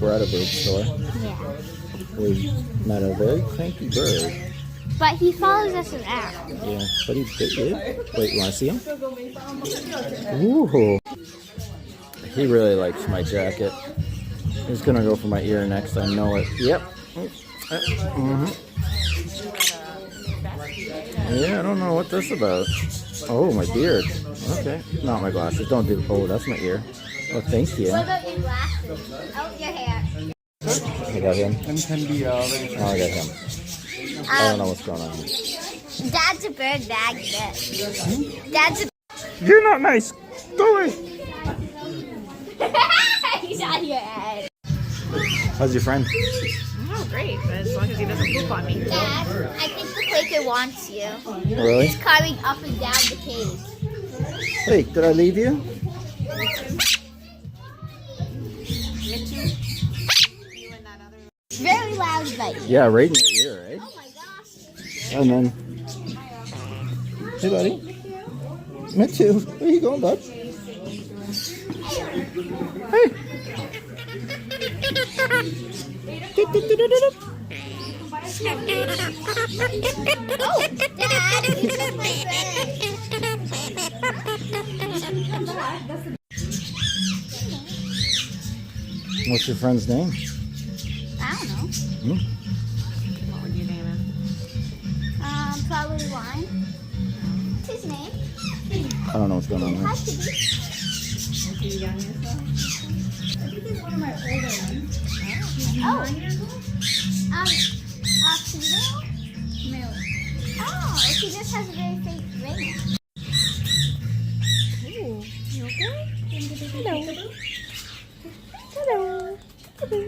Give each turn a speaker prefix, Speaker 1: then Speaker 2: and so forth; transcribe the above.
Speaker 1: we're at a bird store.
Speaker 2: Yeah.
Speaker 1: We met a very cranky bird.
Speaker 2: But he follows us around.
Speaker 1: Yeah, but he did. Wait, you want to see him? Ooh. He really likes my jacket. He's gonna go for my ear next. I know it. Yep. Yeah, I don't know what this is about. Oh, my beard. Okay. Not my glasses. Don't do. Oh, that's my ear. Oh, thank you.
Speaker 2: What about your glasses? Oh, your hair.
Speaker 1: I got him.
Speaker 3: And can be very
Speaker 1: Oh, I got him. I don't know what's going on.
Speaker 2: Dad's a bird magnet. Dad's a...
Speaker 1: You're not nice. Go away.
Speaker 2: He's on your head.
Speaker 1: How's your friend?
Speaker 4: Oh, great. But as long as he doesn't poop on me.
Speaker 2: Dad, I think the Quaker wants you.
Speaker 1: Really?
Speaker 2: He's carving up and down the cage.
Speaker 1: Hey, did I leave you?
Speaker 2: Very loud bite.
Speaker 1: Yeah, right in your ear, right?
Speaker 2: Oh my gosh.
Speaker 1: And then, hey, buddy. Me too. Where you going, bud? Hey.
Speaker 2: Oh, Dad, you took my bird.
Speaker 1: What's your friend's name?
Speaker 2: I don't know.
Speaker 4: What would you name him?
Speaker 2: Probably Wine. What's his name?
Speaker 1: I don't know what's going on
Speaker 2: It
Speaker 1: here.
Speaker 2: has to be.
Speaker 4: Is he young as well?
Speaker 2: Oh. Female? Male. Oh, she just has a very fake ring. Ooh, you okay? Hello. Hello.